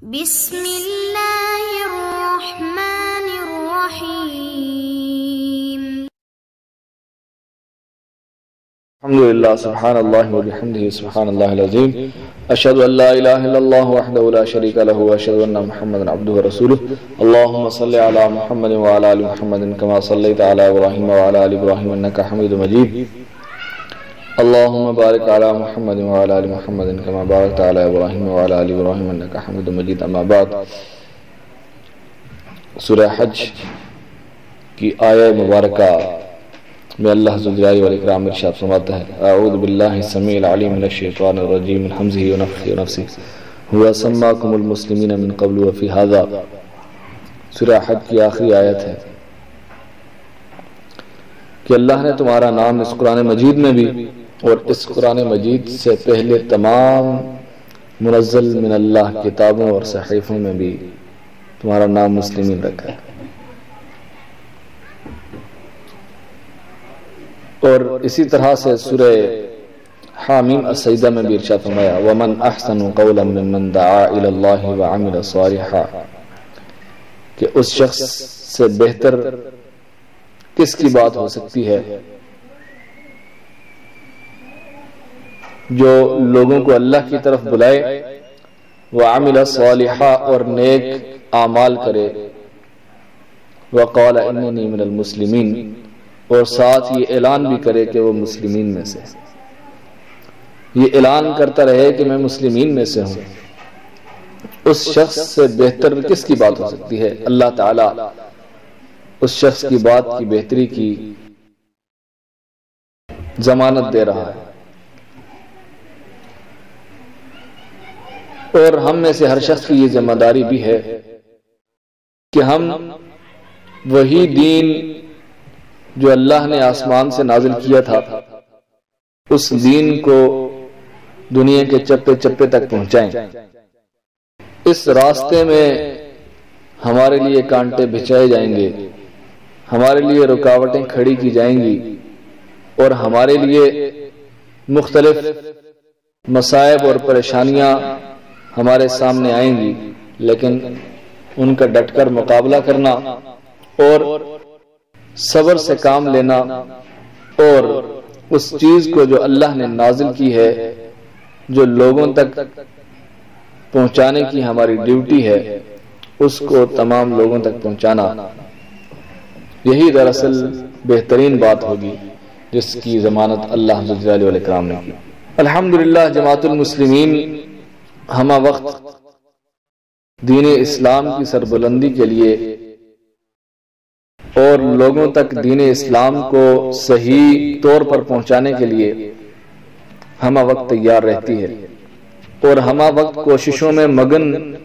بسم اللہ الرحمن الرحیم. الحمدللہ سبحان اللہ وبحمدہ سبحان اللہ العظیم. اشہد ان لا الہ الا اللہ وحدہ لا شریک لہ واشہد ان محمدا عبدہ ورسولہ. اللہم صلی علی محمد وعلی آل محمد کما صلیت علی ابراہیم وعلی آل ابراہیم انک حمید مجید. اللہم بارک علی محمد وعلی آل محمد کما بارکت علی ابراہیم وعلی آل ابراہیم انک حمید مجید. اما بعد، سورہ حج کی آیہ مبارکہ میں اللہ ذوالجلال والاکرام ارشاد فرماتا ہے: اعوذ باللہ السمیع العلیم من الشیطان الرجیم من حمزہ ونفخہ ونفثہ هو سماکم المسلمین من قبل وفی ھذا. سورہ حج کی آخری آیت ہے کہ اللہ نے تمہارا نام اس قرآن مجید میں بھی اور اس قرآن مجید سے پہلے تمام منزل من اللہ کتابوں اور صحیفوں میں بھی تمہارا نام مسلمین رکھا ہے. اور اسی طرح سے سورہ حامیم السجدہ میں بھی ارشاد فرمایا: وَمَنْ أَحْسَنُ قَوْلًا مِّمَّنْ دَعَا إِلَى اللَّهِ وَعَمِلَ صَالِحًا، کہ اس شخص سے بہتر کس کی بات ہو سکتی ہے جو لوگوں کو اللہ کی طرف بلائے، وَعَمِلَ صَالِحًا، اور نیک اعمال کرے، وَقَالَ إِنَّنِي مِنَ الْمُسْلِمِينَ، اور ساتھ یہ اعلان بھی کرے کہ وہ مسلمین میں سے، یہ اعلان کرتا رہے کہ میں مسلمین میں سے ہوں. اس شخص سے بہتر کس کی بات ہو سکتی ہے؟ اللہ تعالیٰ اس شخص کی بات کی بہتری کی ضمانت دے رہا ہے. اور ہم میں سے ہر شخص کی یہ ذمہ داری بھی ہے کہ ہم وہی دین جو اللہ نے آسمان سے نازل کیا تھا اس دین کو دنیا کے چپے چپے تک پہنچائیں. اس راستے میں ہمارے لیے کانٹے بچھائے جائیں گے، ہمارے لیے رکاوٹیں کھڑی کی جائیں گی، اور ہمارے لیے مختلف مصائب اور پریشانیاں ہمارے سامنے آئیں گی، لیکن ان کا ڈٹ کر مقابلہ کرنا اور صبر سے کام لینا اور اس چیز کو جو اللہ نے نازل کی ہے، جو لوگوں تک پہنچانے کی ہماری ڈیوٹی ہے، اس کو تمام لوگوں تک پہنچانا، یہی دراصل بہترین بات ہوگی جس کی ضمانت اللہ ذوالجلال والاکرام نے کی. الحمدللہ جماعت المسلمین ہمہ وقت دین اسلام کی سربلندی کے لیے اور لوگوں تک دین اسلام کو صحیح طور پر پہنچانے کے لیے ہمہ وقت تیار رہتی ہے اور ہمہ وقت کوششوں میں مگن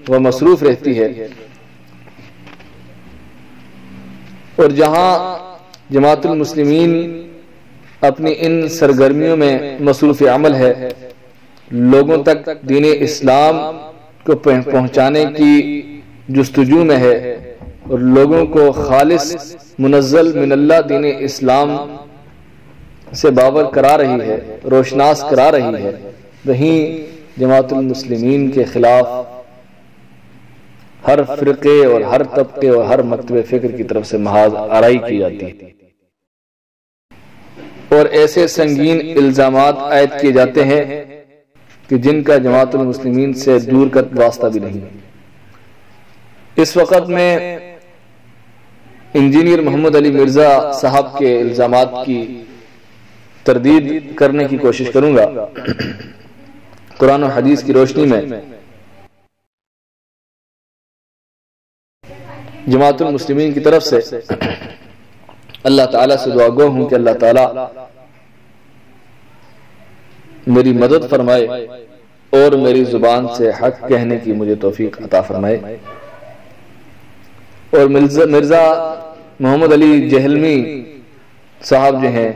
و مصروف رہتی ہے. اور جہاں جماعت المسلمین اپنی ان سرگرمیوں میں مصروف عمل ہے، لوگوں تک دین اسلام کو پہنچانے کی جستجو میں ہے اور لوگوں کو خالص منزل من اللہ دین اسلام سے باور کرا رہی ہے، روشناس کرا رہی ہے، وہیں جماعت المسلمین کے خلاف ہر فرقے اور ہر طبقے اور ہر مکتب فکر کی طرف سے محاذ آرائی کی جاتی ہے اور ایسے سنگین الزامات عائد کیے جاتے ہیں کہ جن کا جماعت المسلمین سے دور کا واسطہ بھی نہیں. اس وقت میں انجینئر محمد علی مرزا صاحب کے الزامات کی تردید کرنے کی کوشش کروں گا قرآن و حدیث کی روشنی میں. جماعت المسلمین کی طرف سے اللہ تعالیٰ سے دعا گو ہوں کہ اللہ تعالیٰ میری مدد فرمائے اور میری زبان سے حق کہنے کی مجھے توفیق عطا فرمائے. اور مرزا محمد علی جہلمی صاحب جو ہیں،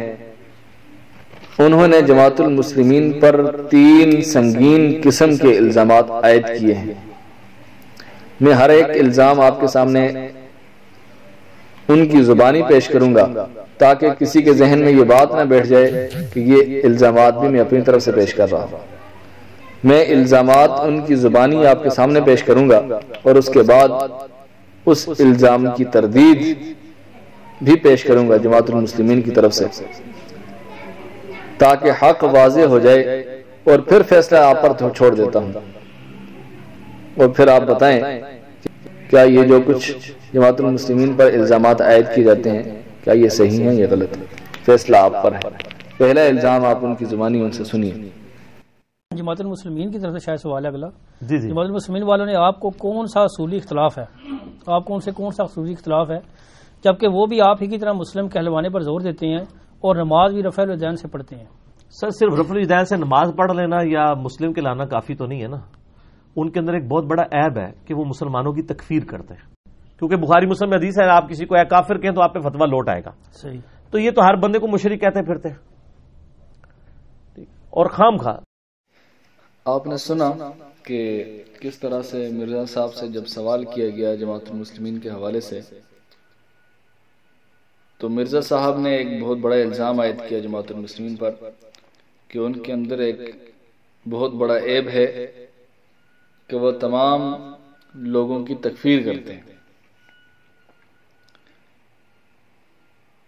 انہوں نے جماعت المسلمین پر 3 سنگین قسم کے الزامات عائد کیے ہیں. میں ہر ایک الزام آپ کے سامنے ان کی زبانی پیش کروں گا تاکہ کسی کے ذہن میں یہ بات نہ بیٹھ جائے کہ یہ الزامات بھی میں اپنی طرف سے پیش کر رہا ہوں. میں الزامات ان کی زبانی آپ کے سامنے پیش کروں گا اور اس کے بعد اس الزام کی تردید بھی پیش کروں گا جماعت المسلمین کی طرف سے، تاکہ حق واضح ہو جائے، اور پھر فیصلہ آپ پر چھوڑ دیتا ہوں، اور پھر آپ بتائیں کیا یہ جو کچھ جماعت المسلمین پر الزامات عائد کیے جاتے ہیں کیا یہ صحیح ہیں یا غلط ہے؟ فیصلہ آپ پر ہے۔ پہلا الزام آپ ان کی زبانی ان سے سنیے۔ جماعت المسلمین کی طرف سے شاید سوال ہے اگلا۔ جی جماعت المسلمین والوں نے آپ کو کون سا اصولی اختلاف ہے، آپ کو ان سے کون سا اصولی اختلاف ہے، جبکہ وہ بھی آپ ہی کی طرح مسلم کہلوانے پر زور دیتے ہیں اور نماز بھی رفع الیدین سے پڑھتے ہیں؟ سر صرف رفع الیدین سے نماز پڑھ لینا یا مسلم کے لانا کافی تو نہیں ہے نا۔ ان کے اندر ایک بہت بڑا عیب ہے کہ وہ مسلمانوں کی تکفیر کرتے ہیں، کیونکہ بخاری مسلم میں حدیث ہے آپ کسی کو اے کافر کہیں تو آپ پہ فتویٰ لوٹ آئے گا۔ صحیح۔ تو یہ تو ہر بندے کو مشرک کہتے پھرتے ہیں، اور خام خواہ۔ آپ نے سنا کہ کس طرح سے مرزا صاحب سے جب سوال کیا گیا جماعت المسلمین کے حوالے سے، تو مرزا صاحب نے ایک بہت بڑا الزام عائد کیا جماعت المسلمین پر کہ ان کے اندر ایک بہت بڑا عیب ہے کہ وہ تمام لوگوں کی تکفیر کرتے ہیں،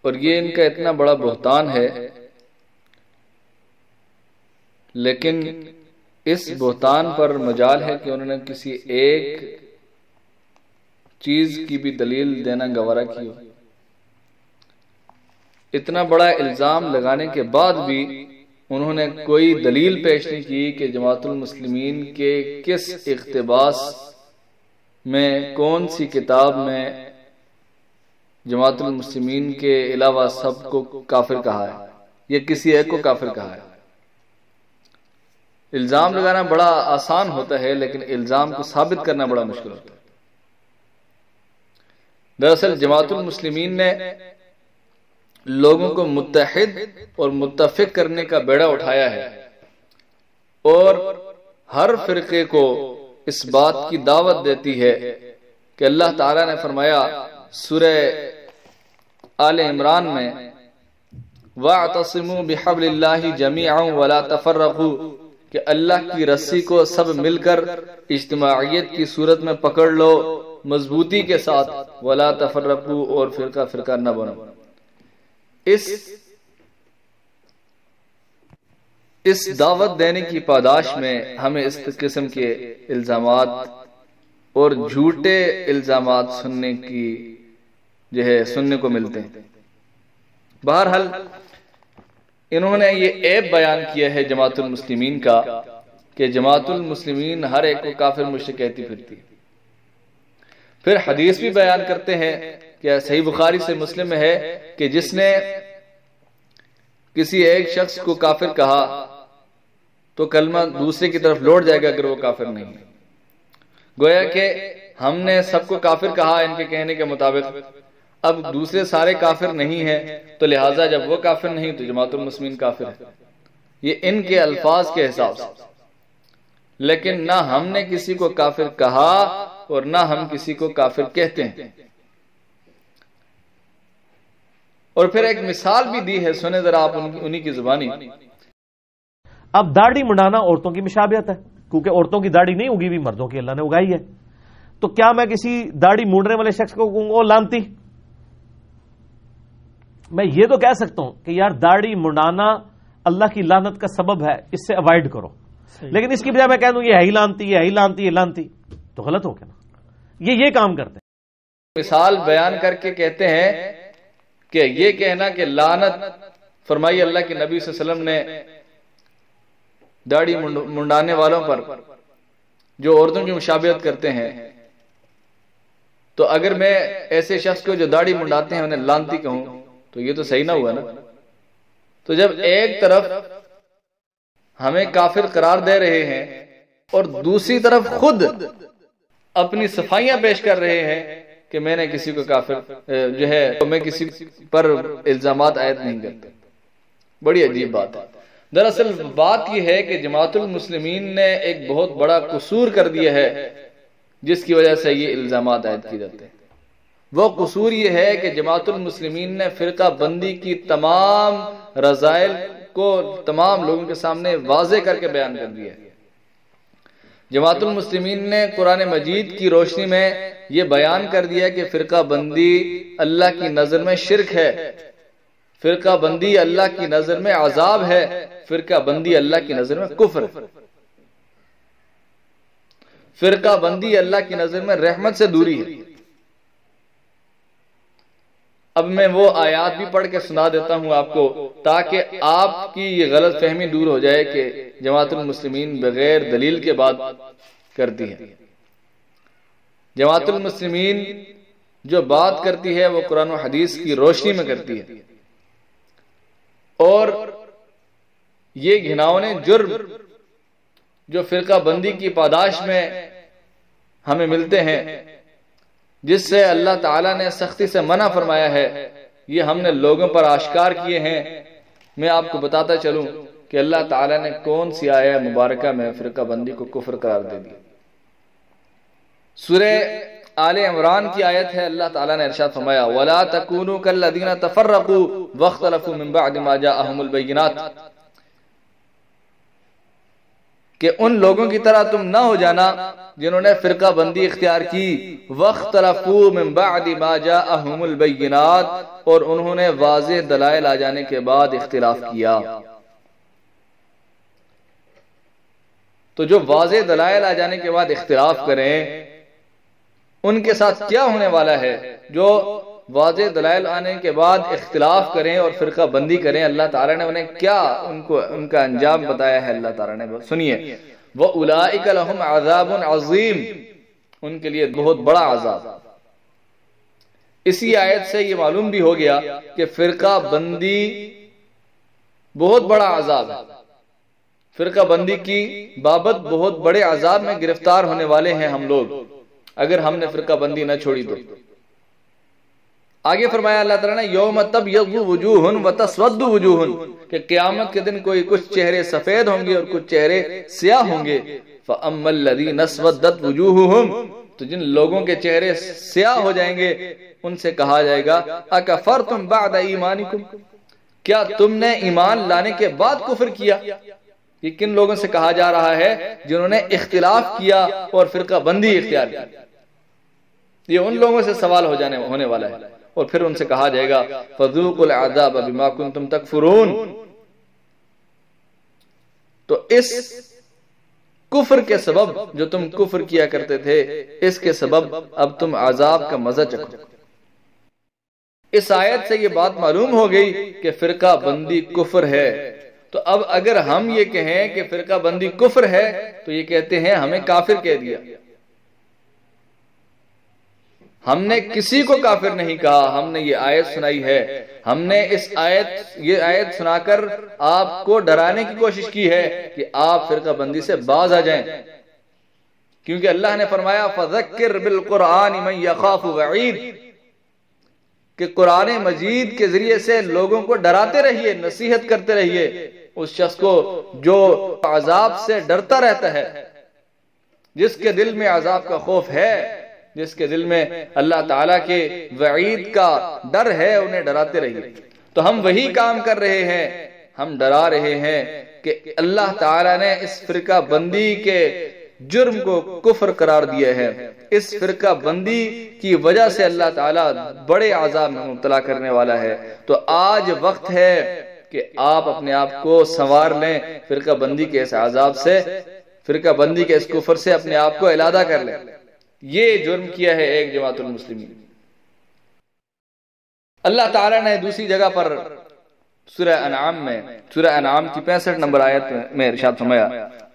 اور یہ ان کا اتنا بڑا بہتان ہے، لیکن اس بہتان پر مجال ہے کہ انہوں نے کسی ایک چیز کی بھی دلیل دینا گوارا کی ہو۔ اتنا بڑا الزام لگانے کے بعد بھی انہوں نے کوئی دلیل پیش نہیں کی کہ جماعت المسلمین کے کس اقتباس میں، کون سی کتاب میں جماعت المسلمین کے علاوہ سب کو کافر کہا ہے یا کسی ایک کو کافر کہا ہے۔ الزام لگانا بڑا آسان ہوتا ہے، لیکن الزام کو ثابت کرنا بڑا مشکل ہوتا ہے۔ دراصل جماعت المسلمین نے لوگوں کو متحد اور متفق کرنے کا بیڑا اٹھایا ہے، اور ہر فرقے کو اس بات کی دعوت دیتی ہے کہ اللہ تعالیٰ نے فرمایا سورہ آل عمران میں وَاعْتَصِمُوا بِحَبْلِ اللَّهِ جَمِيعًا وَلَا تَفَرَّقُوا، کہ اللہ کی رسی کو سب مل کر اجتماعیت کی صورت میں پکڑ لو مضبوطی کے ساتھ، وَلَا تَفَرَّقُوا، اور فرقہ فرقہ نہ بنو۔ اس دعوت دینے کی پاداش میں ہمیں اس قسم کے الزامات اور جھوٹے الزامات سننے کو ملتے ہیں۔ بہرحال انہوں نے یہ عیب بیان کیا ہے جماعت المسلمین کا کہ جماعت المسلمین ہر ایک کو کافر مشرک کہتی پھرتی ہے۔ پھر حدیث بھی بیان کرتے ہیں کہ صحیح بخاری سے مسلم میں ہے کہ جس نے کسی ایک شخص کو کافر کہا تو کلمہ دوسرے کی طرف لوٹ جائے گا اگر وہ کافر نہیں ہے۔ گویا کہ ہم نے سب کو کافر کہا ان کے کہنے کے مطابق، اب دوسرے سارے کافر نہیں ہیں تو لہٰذا جب وہ کافر نہیں تو جماعت المسلمین کافر ہے۔ یہ ان کے الفاظ کے حساب سے، لیکن نہ ہم نے کسی کو کافر کہا اور نہ ہم کسی کو کافر کہتے ہیں۔ اور پھر ایک مثال بھی دی ہے، سنیں ذرا آپ انہی کی زبانی۔ اب داڑھی منڈانا عورتوں کی مشابہت ہے، کیونکہ عورتوں کی داڑھی نہیں اگی بھی، مردوں کی اللہ نے اگائی ہے۔ تو کیا میں کسی داڑھی مونڈنے والے شخص کو کہوں گا لانتی؟ میں یہ تو کہہ سکتا ہوں کہ یار داڑھی منڈانا اللہ کی لعنت کا سبب ہے، اس سے اوائڈ کرو، لیکن اس کی بجائے میں کہہ دوں یہ ہے ہی لانتی، یہ ہے ہی لانتی، یہ لانتی، تو غلط ہو گیا نا۔ یہ کام کرتے ہیں، مثال بیان کر کے کہتے ہیں کہ یہ کہنا کہ لعنت فرمائی اللہ کے نبی صلی اللہ علیہ وسلم نے داڑھی منڈانے والوں پر جو عورتوں کی مشابہت کرتے ہیں، تو اگر میں ایسے شخص کو جو داڑھی منڈاتے ہیں انہیں لعنتی کہوں تو یہ تو صحیح نہ ہوا نا۔ تو جب ایک طرف ہمیں کافر قرار دے رہے ہیں اور دوسری طرف خود اپنی صفائیاں پیش کر رہے ہیں کہ میں نے کسی کو کافر میں کسی پر الزامات عائد نہیں کرتا، بڑی عجیب بات ہے۔ دراصل بات یہ ہے کہ جماعت المسلمین نے ایک بہت بڑا قصور کر دیا ہے جس کی وجہ سے یہ الزامات عائد کیے جاتے ہیں۔ وہ قصور یہ ہے کہ جماعت المسلمین نے فرقہ بندی کی تمام رذائل کو تمام لوگوں کے سامنے واضح کر کے بیان کر دیا ہے۔ جماعت المسلمین نے قرآن مجید کی روشنی میں یہ بیان کر دیا کہ فرقہ بندی اللہ کی نظر میں شرک ہے، فرقہ بندی اللہ کی نظر میں عذاب ہے، فرقہ بندی اللہ کی نظر میں کفر ہے، فرقہ بندی اللہ کی نظر میں رحمت سے دوری ہے۔ اب میں وہ آیات بھی پڑھ کے سنا دیتا ہوں آپ کو تاکہ آپ کی یہ غلط فہمی دور ہو جائے کہ جماعت المسلمین بغیر دلیل کے بات کرتی ہے۔ جماعت المسلمین جو بات کرتی ہے وہ قرآن و حدیث کی روشنی میں کرتی ہے، اور یہ گھناؤنے جرم جو فرقہ بندی کی پاداش میں ہمیں ملتے ہیں، جس سے اللہ تعالیٰ نے سختی سے منع فرمایا ہے، یہ ہم نے لوگوں پر آشکار کیے ہیں۔ میں آپ کو بتاتا چلوں کہ اللہ تعالیٰ نے کون سی آیہ مبارکہ میں فرقہ بندی کو کفر قرار دے دی۔ سورہ آل عمران کی آیت ہے، اللہ تعالیٰ نے ارشاد فرمایا وَلَا تَكُونُوا كَالَّذِينَ تَفَرَّقُوا وَاخْتَلَفُوا مِن بَعْدِ مَا جَاءَهُمُ الْبَيِّنَاتُ، کہ ان لوگوں کی طرح تم نہ ہو جانا جنہوں نے فرقہ بندی اختیار کی، وَاخْتَلَفُوا مِن بَعْدِ مَا جَاءَهُمُ الْبَيِّنَاتُ، اور انہوں نے واضح دلائل آ جانے کے بعد اختلاف کیا۔ تو جو واضح دلائل آ جانے کے بعد اختلاف کریں ان کے ساتھ کیا ہونے والا ہے؟ جو واضح دلائل آنے کے بعد اختلاف کریں اور فرقہ بندی کریں، اللہ تعالیٰ نے انہیں کیا ان کا انجام بتایا ہے۔ اللہ تعالیٰ نے سنیے وَأُولَئِكَ لَهُمْ عَذَابٌ عَظِيمٌ، ان کے لیے بہت بڑا عذاب۔ اسی آیت سے یہ معلوم بھی ہو گیا کہ فرقہ بندی بہت بڑا عذاب ہے، فرقہ بندی کی بابت بہت بڑے عذاب میں گرفتار ہونے والے ہیں ہم لوگ اگر ہم نے فرقہ بندی نہ چھوڑی تو۔ آگے فرمایا اللہ تعالیٰ نے یوم تبیض وجوہ وتسود وجوہ، کہ قیامت کے دن کوئی کچھ چہرے سفید ہوں گے اور کچھ چہرے سیاہ ہوں گے۔ فَأَمَّا الَّذِينَ اسْوَدَّتْ وُجُوهُهُمْ، تو جن لوگوں کے چہرے سیاہ ہو جائیں گے ان سے کہا جائے گا اَكَفَرْتُمْ بَعْدَ إِيمَانِكُمْ، کیا تم نے ایمان لانے کے بعد کفر کیا؟ یہ کن لوگوں سے کہا جا رہا ہے؟ جنہوں نے اختلاف کیا اور فرقہ بندی اختیار کی۔ یہ ان لوگوں سے سوال ہونے والا ہے، اور پھر ان سے کہا جائے گا فَذُوقُوا الْعَذَابَ بِمَا كُنْتُمْ تَكْفُرُونَ۔ تو اس کفر کے سبب جو تم کفر کیا کرتے تھے، اس کے سبب اب تم عذاب کا مزہ چکھو۔ اس آیت سے یہ بات معلوم ہو گئی کہ فرقہ بندی کفر ہے۔ تو اب اگر ہم یہ کہیں کہ فرقہ بندی کفر ہے تو یہ کہتے ہیں ہمیں کافر کہہ دیا۔ ہم نے کسی کو کافر نہیں کہا، ہم نے یہ آیت سنائی ہے، ہم نے یہ آیت سنا کر آپ کو ڈرانے کی کوشش کی ہے کہ آپ فرقہ بندی سے باز آ جائیں، کیونکہ اللہ نے فرمایا فَذَكِّرْ بِالْقُرْآنِ مَنْ يَخَافُ وَعِيدٍ، کہ قرآن مجید کے ذریعے سے لوگوں کو ڈراتے رہیے، نصیحت کرتے رہیے اس شخص کو جو عذاب سے ڈرتا رہتا ہے، جس کے دل میں عذاب کا خوف ہے، جس کے دل میں اللہ تعالیٰ کے وعید کا ڈر ہے، انہیں ڈراتے رہیے۔ تو ہم وہی کام کر رہے ہیں، ہم ڈرا رہے ہیں کہ اللہ تعالیٰ نے اس فرقہ بندی کے جرم کو کفر قرار دیا ہے، اس فرقہ بندی کی وجہ سے اللہ تعالیٰ بڑے عذاب میں مبتلا کرنے والا ہے۔ تو آج وقت ہے کہ آپ اپنے آپ کو سنوار لیں، فرقہ بندی کے اس عذاب سے، فرقہ بندی کے اس کفر سے اپنے آپ کو علیحدہ کر لیں۔ یہ جرم کیا ہے ایک جماعت المسلمین۔ اللہ تعالیٰ نے دوسری جگہ پر سورہ انعام کی 65 نمبر آیت میں ارشاد فرمایا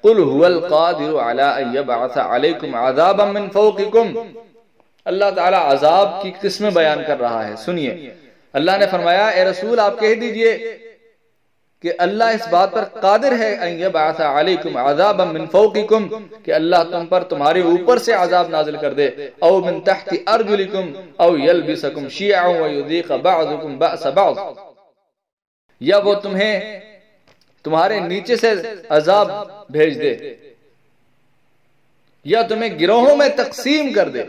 قُلْ هُوَ الْقَادِرُ عَلَىٰ أَن يَبْعَثَ عَلَيْكُمْ عَذَابًا مِّن فَوْقِكُمْ۔ اللہ تعالیٰ عذاب کی قسمیں بیان کر رہا ہے، سنیے۔ اللہ نے فرمایا اے رسول آپ کہہ دیجئے کہ اللہ اس بات پر قادر ہے ان یبعث علیکم عذابا من فوقکم، کہ اللہ تم پر تمہارے اوپر سے عذاب نازل کر دے، او من تحت ارجلکم او یلبسکم شیعا ویذیق بعضکم بأس بعض، یا وہ تمہیں تمہارے نیچے سے عذاب بھیج دے یا تمہیں گروہوں میں تقسیم کر دے۔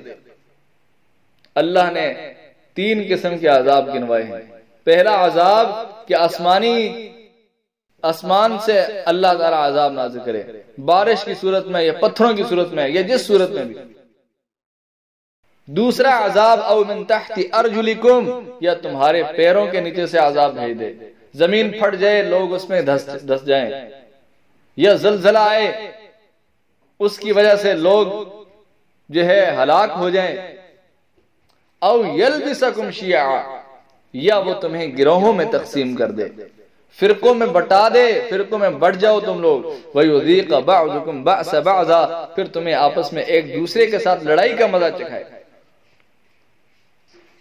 اللہ نے 3 قسم کے عذاب گنوائے ہیں۔ پہلا عذاب کہ آسمان سے اللہ تعالیٰ عذاب نازل کرے، بارش کی صورت میں یا پتھروں کی صورت میں یا جس صورت میں بھی۔ دوسرا عذاب او من تحت ارجلکم، یا تمہارے پیروں کے نیچے سے عذاب بھیج دے، زمین پھٹ جائے، لوگ اس میں دھس جائیں، یا زلزلہ آئے اس کی وجہ سے لوگ جو ہے ہلاک ہو جائیں، او یلبسکم شیعا، یا وہ تمہیں گروہوں میں تقسیم کر دے، فرقوں میں بٹا دے، فرقوں میں بٹ جاؤ تم لوگ، وَيُذِيقَ بَعْضُكُمْ بَأْسَ بَعْضًا، پھر تمہیں آپس میں ایک دوسرے کے ساتھ لڑائی کا مزہ چکھائے۔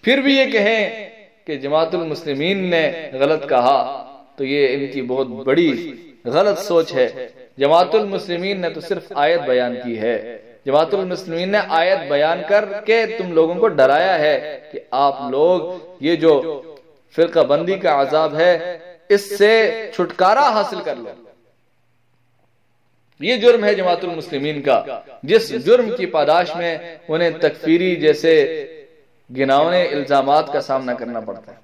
پھر بھی یہ کہیں کہ جماعت المسلمین نے غلط کہا تو یہ ان کی بہت بڑی غلط سوچ ہے۔ جماعت المسلمین نے تو صرف آیت بیان کی ہے، جماعت المسلمین نے آیت بیان کر کے تم لوگوں کو ڈرایا ہے کہ آپ لوگ یہ جو فرقہ بندی کا عذاب ہے اس سے چھٹکارا حاصل کر لو۔ یہ جرم ہے جماعت المسلمین کا، جس جرم کی پاداش میں انہیں تکفیری جیسے گناونے الزامات کا سامنا کرنا پڑتا ہے۔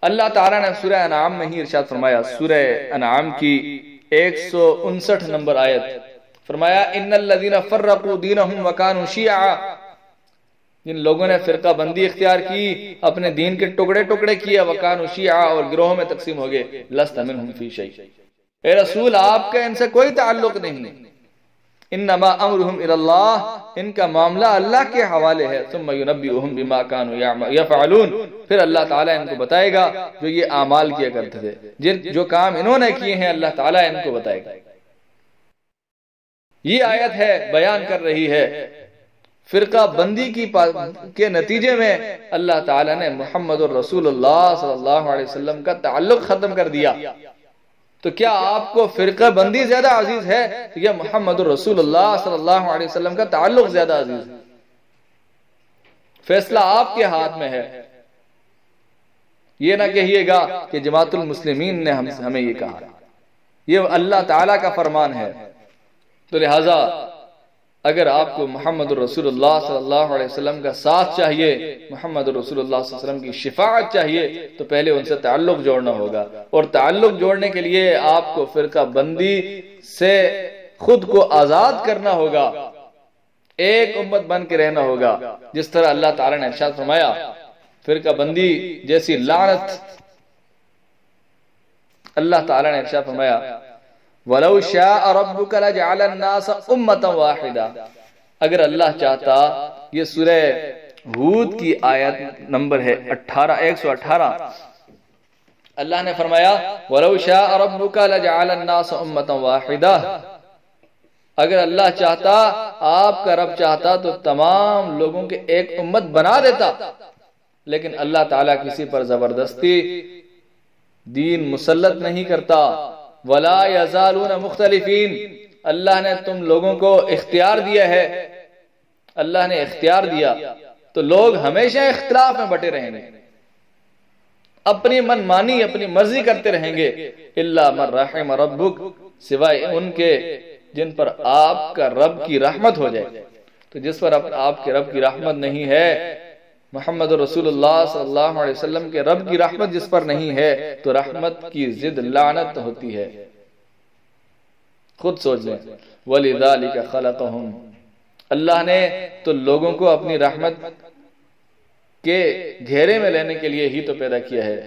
اللہ تعالیٰ نے سورہ انعام میں ہی ارشاد فرمایا، سورہ انعام کی 159 نمبر آیت، فرمایا ان الذین فرقوا دینہم وکانوا شیعا، جن لوگوں نے فرقہ بندی اختیار کی، اپنے دین کے ٹکڑے ٹکڑے کیے، وکانوا شیعا، اور گروہوں میں تقسیم ہو گئے، لست منہم فی شیء، اے رسول آپ کا ان سے کوئی تعلق نہیں، انما امرہم الی اللہ، ان کا معاملہ اللہ کے حوالے ہے، ثم ینبئہم بما کانوا یفعلون، پھر اللہ تعالیٰ ان کو بتائے گا جو یہ اعمال کیا کرتے تھے، جو کام انہوں نے کیے ہیں اللہ تعالیٰ ان کو بتائے گا۔ یہ آیت ہے بیان کر رہی ہے فرقہ بندی کے نتیجے میں اللہ تعالیٰ نے محمد الرسول اللہ صلی اللہ علیہ وسلم کا تعلق ختم کر دیا۔ تو کیا آپ کو فرقہ بندی زیادہ عزیز ہے یا محمد الرسول اللہ صلی اللہ علیہ وسلم کا تعلق زیادہ عزیز ہے؟ فیصلہ آپ کے ہاتھ میں ہے۔ یہ نہ کہیے گا کہ جماعت المسلمین نے ہمیں یہ کہا، یہ اللہ تعالیٰ کا فرمان ہے۔ تو لہٰذا اگر آپ کو محمد الرسول اللہ صلی اللہ علیہ وسلم کا ساتھ چاہیے، محمد الرسول اللہ صلی اللہ علیہ وسلم کی شفاعت چاہیے، تو پہلے ان سے تعلق جوڑنا ہوگا، اور تعلق جوڑنے کے لیے آپ کو فرقہ بندی سے خود کو آزاد کرنا ہوگا، ایک امت بن کے رہنا ہوگا، جس طرح اللہ تعالیٰ نے ارشاد فرمایا فرقہ بندی جیسی لعنت، اللہ تعالیٰ نے ارشاد فرمایا وَلَوْ شَاءَ رَبُّكَ لَجَعَلَ النَّاسَ أُمَّةً وَاحِدًا، اگر اللہ چاہتا، یہ سورہ ہود کی آیت نمبر ہے 118، اللہ نے فرمایا وَلَوْ شَاءَ رَبُّكَ لَجَعَلَ النَّاسَ أُمَّةً وَاحِدًا، اگر اللہ چاہتا، آپ کا رب چاہتا تو تمام لوگوں کے ایک امت بنا دیتا، لیکن اللہ تعالیٰ کسی پر زبردستی دین مسلط نہیں کرتا۔ وَلَا يَزَالُونَ مُخْتَلِفِينَ، اللہ نے تم لوگوں کو اختیار دیا ہے، اللہ نے اختیار دیا تو لوگ ہمیشہ اختلاف میں بٹے رہیں گے، اپنی من مانی اپنی مرضی کرتے رہیں گے، إِلَّا مَنْ رَحِمَ رَبُّكَ، سوائے ان کے جن پر آپ کا رب کی رحمت ہو جائے۔ تو جس پر آپ کے رب کی رحمت نہیں ہے، محمد رسول اللہ صلی اللہ علیہ وسلم کے رب کی رحمت جس پر نہیں ہے، تو رحمت کی ضد لعنت ہوتی ہے۔ خود سوچ لیں، وَلِذَلِكَ خَلَقَهُمْ، اللہ نے تو لوگوں کو اپنی رحمت کے گھیرے میں لینے کے لیے ہی تو پیدا کیا ہے۔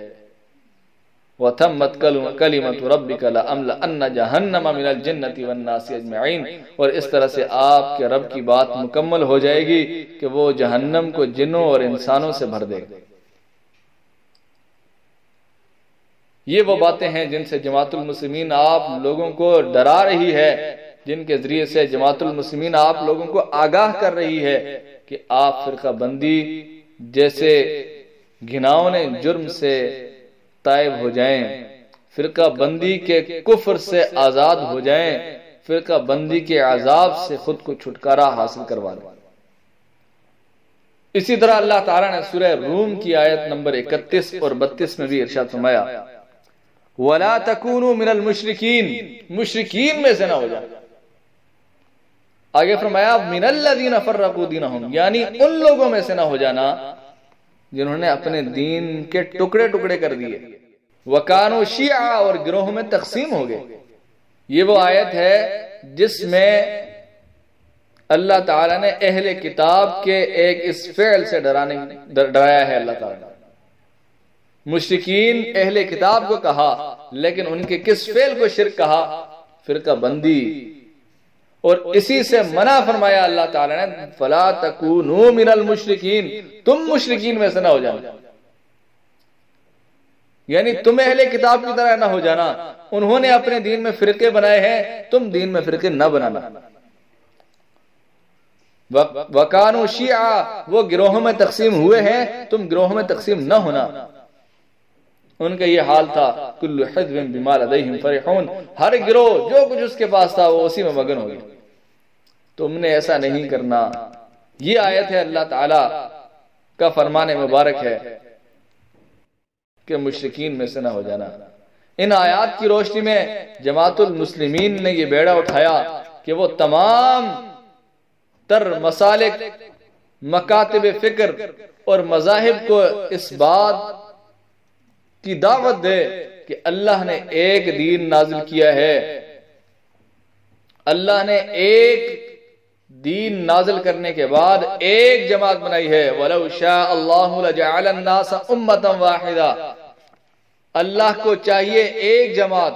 وَتَمَّتْ كَلِمَةُ رَبِّكَ لَأَمْلَأَنَّ جَهَنَّمَ مِنَ الْجِنَّةِ وَالنَّاسِ أَجْمَعِينَ، اور اس طرح سے آپ کے رب کی بات مکمل ہو جائے گی کہ وہ جہنم کو جنوں اور انسانوں سے بھر دے گا۔ یہ وہ باتیں ہیں جن سے جماعت المسلمین آپ لوگوں کو ڈرا رہی ہے، جن کے ذریعے سے جماعت المسلمین آپ لوگوں کو آگاہ کر رہی ہے کہ آپ فرقہ بندی جیسے گھناؤنے جرم سے تائب ہو جائیں، فرقہ بندی کے کفر سے آزاد ہو جائیں، فرقہ بندی کے عذاب سے خود کو چھٹکارا حاصل کروا لیں۔ اسی طرح اللہ تعالیٰ نے سورہ روم کی آیت نمبر 31 اور 32 میں بھی ارشاد فرمایا وَلَا تَكُونُوا مِنَ الْمُشْرِكِينَ، مشرکین میں سے نہ ہو جائے۔ آگے فرمایا مِنَ الَّذِينَ فَرَّقُوا دِينَهُمْ، یعنی ان لوگوں میں سے نہ ہو جانا جنہوں نے اپنے دین کے ٹکڑے ٹکڑے کر دیے، وَكَانُوا شِيَعًا اور گروہوں میں تقسیم ہو گئے. یہ وہ آیت ہے جس میں اللہ تعالیٰ نے اہل کتاب کے ایک اس فعل سے ڈرایا ہے. اللہ تعالیٰ نے مشرکین اہل کتاب کو کہا، لیکن ان کے کس فعل کو شرک کہا؟ فرقہ بندی. اور اسی سے منع فرمایا اللہ تعالیٰ نے فَلَا تَكُونُوا مِنَ الْمُشْرِكِينَ، تم مشرکین میں سے نہ ہو جانا، یعنی تم اہل کتاب کی طرح نہ ہو جانا. انہوں نے اپنے دین میں فرقے بنائے ہیں، تم دین میں فرقے نہ بنانا. وَكَانُوا شِيَعًا، وہ گروہوں میں تقسیم ہوئے ہیں، تم گروہوں میں تقسیم نہ ہونا. ان کا یہ حال تھا كُلُّ حِزْبٍ بِمَا لَدَيْهِمْ فَرِحُونَ، ہر گروہ جو کچھ اس کے پاس تھا وہ اسی میں مگن ہو گئے. تم نے ایسا نہیں کرنا. یہ آیت ہے اللہ تعالی کا فرمان مبارک ہے کہ مشرکین میں سے نہ ہو جانا. ان آیات کی روشنی میں جماعت المسلمین نے یہ بیڑا اٹھایا کہ وہ تمام تر مسالک، مکاتب فکر اور مذاہب کو اس بات کی دعوت دے کہ اللہ نے ایک دین نازل کیا ہے. اللہ نے ایک دین نازل کرنے کے بعد ایک جماعت بنائی ہے. وَلَوْ شَاءَ اللَّهُ لَجَعَلَ النَّاسَ أُمَّةً وَاحِدَةً، اللہ کو چاہیے ایک جماعت.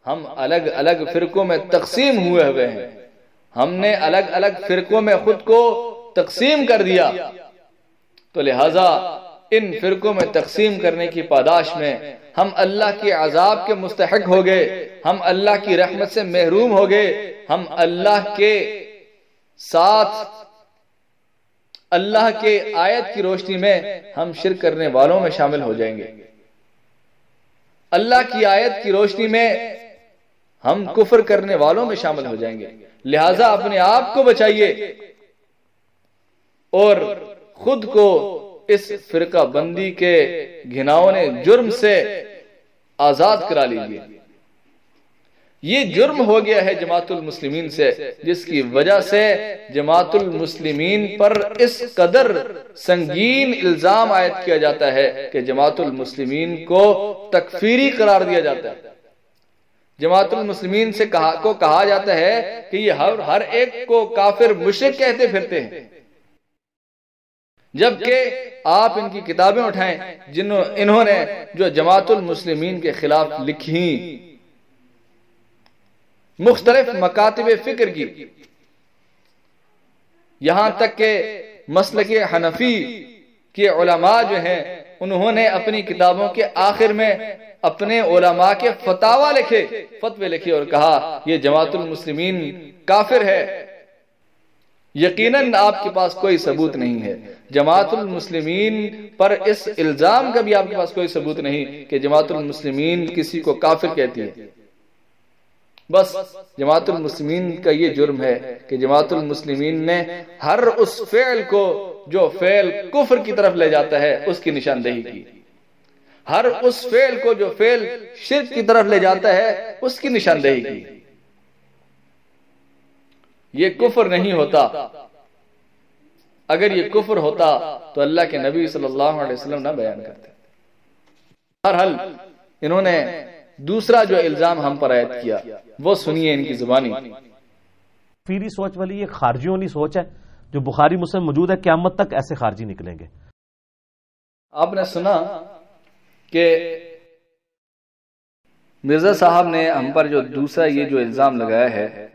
ہم الگ الگ فرقوں میں تقسیم ہوئے ہیں، ہم نے الگ الگ فرقوں میں خود کو تقسیم کر دیا. تو لہذا ان فرقوں میں تقسیم کرنے کی پاداش میں ہم اللہ کے عذاب کے مستحق ہو گئے، ہم اللہ کی رحمت سے محروم ہو گئے. ہم اللہ کے ساتھ اللہ کے آیت کی روشنی میں ہم شرک کرنے والوں میں شامل ہو جائیں گے. اللہ کی آیت کی روشنی میں ہم کفر کرنے والوں میں شامل ہو جائیں گے. لہذا اپنے آپ کو بچائیے اور خود کو اس فرقہ بندی کے گھناؤنے جرم سے آزاد کرا لیجیے. یہ جرم ہو گیا ہے جماعت المسلمین سے، جس کی وجہ سے جماعت المسلمین پر اس قدر سنگین الزام عائد کیا جاتا ہے کہ جماعت المسلمین کو تکفیری قرار دیا جاتا ہے. جماعت المسلمین سے کہا جاتا ہے کہ یہ ہر ایک کو کافر مشرک کہتے پھرتے ہیں، جبکہ آپ ان کی کتابیں اٹھائیں انہوں نے جو جماعت المسلمین کے خلاف لکھی، مختلف مکاتب فکر کی، یہاں تک کہ مسلک حنفی کے علماء جو ہیں انہوں نے اپنی کتابوں کے آخر میں اپنے علماء کے فتوے لکھے اور کہا یہ جماعت المسلمین کافر ہے. یقیناً آپ کے پاس کوئی ثبوت نہیں ہے. جماعت المسلمین پر اس الزام کا بھی آپ کے پاس کوئی ثبوت نہیں کہ جماعت المسلمین کسی کو کافر کہتی ہے. بس جماعت المسلمین کا یہ جرم ہے کہ جماعت المسلمین نے ہر اس فعل کو جو فعل کفر کی طرف لے جاتا ہے اس کی نشاندہی کی، ہر اس فعل کو جو فعل شرک کی طرف لے جاتا ہے اس کی نشاندہی کی. یہ کفر نہیں ہوتا. اگر یہ کفر ہوتا تو اللہ کے نبی صلی اللہ علیہ وسلم نہ بیان کرتے. بہرحال انہوں نے دوسرا جو الزام ہم پر عائد کیا وہ سنیے ان کی زبانی. فیری سوچ والی یہ خارجیوں والی سوچ ہے جو بخاری مسلم موجود ہے، قیامت تک ایسے خارجی نکلیں گے. آپ نے سنا کہ مرزا صاحب نے ہم پر جو دوسرا یہ جو الزام لگایا ہے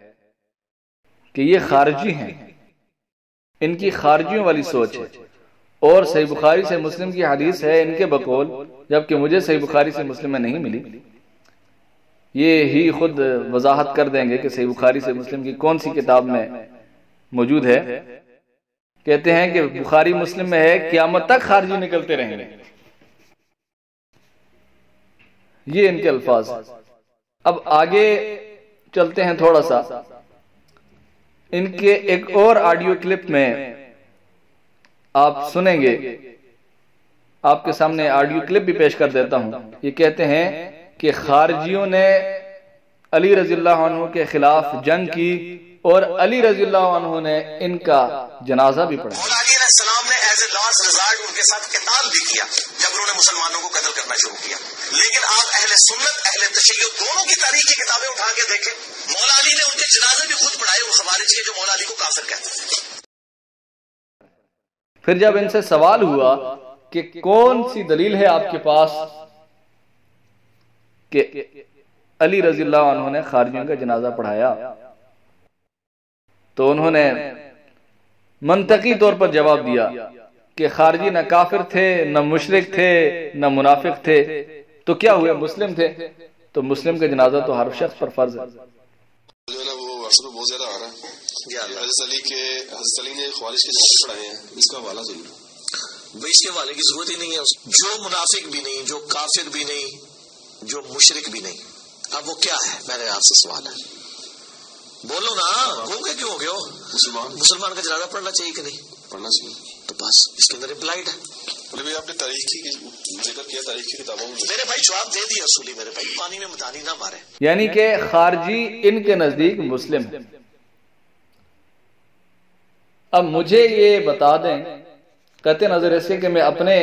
کہ یہ خارجی ہیں، ان کی خارجیوں والی سوچ ہے. اور صحیح بخاری سے مسلم کی حدیث ہے ان کے بقول، جبکہ مجھے صحیح بخاری سے مسلم میں نہیں ملی. یہ ہی خود وضاحت کر دیں گے کہ صحیح بخاری سے مسلم کی کون سی کتاب میں موجود ہے. کہتے ہیں کہ بخاری مسلم میں ہے قیامت تک خارجی نکلتے رہیں گے. یہ ان کے الفاظ. اب آگے چلتے ہیں تھوڑا سا. ان کے ایک اور آڈیو کلپ میں آپ سنیں گے. آپ کے سامنے آڈیو کلپ بھی پیش کر دیتا ہوں. یہ کہتے ہیں کہ خارجیوں نے علی رضی اللہ عنہ کے خلاف جنگ کی اور علی رضی اللہ عنہ نے ان کا جنازہ بھی پڑھا. علیہ السلام نے ایز اے لاسٹ ریزارٹ ان کے ساتھ قتال بھی کیا جب انہوں نے مسلمانوں کو قتل کرنا شروع کیا. لیکن آپ اہل سنت اہل تشیع دونوں کی تاریخ کی کتابیں اٹھا کے دیکھیں, مولا علی نے ان کے جنازے بھی خود پڑھائے ان خوارج کے جو مولا علی کو کافر کہتے تھے. پھر جب ان سے سوال ہوا کہ کون سی دلیل ہے آپ کے پاس کہ علی رضی اللہ عنہ نے خارجیوں کا جنازہ پڑھایا, تو انہوں نے منطقی طور پر جواب دیا کہ خارجی نہ کافر تھے, نہ مشرک تھے, نہ منافق تھے, تو کیا ہوئے مسلم تھے, تو مسلم کا جنازہ تو ہر شخص پر فرض ہے. جو ہے نا وہ واٹس ایپ بہت زیادہ آ رہا ہے. حضرت علی نے خوارج کے جنازے پڑھائے ہیں, اس کا حوالہ ضرور. بھائی اس کے حوالے کی ضرورت ہی نہیں ہے. جو منافق بھی نہیں, جو کافر بھی نہیں, جو مشرک بھی نہیں, اب وہ کیا ہے؟ میرے آپ سے سوال ہے, بولو نا, گھوم کے کیوں ہو گئے ہو؟ مسلمان کا جنازہ پڑھنا چاہیے کہ نہیں؟ پڑھنا چاہیے. تو بس اس کے اندر امپلائڈ ہے. بھائی آپ نے تاریخ کی ذکر کیا, تاریخ کی کتابوں میں میرے بھائی جواب دے دیا اصولی, میرے بھائی پانی میں مدانی نہ مارے. یعنی کہ خارجی ان کے نزدیک مسلم ہے. اب مجھے یہ بتا دیں, قطع نظر اس سے کہ میں اپنے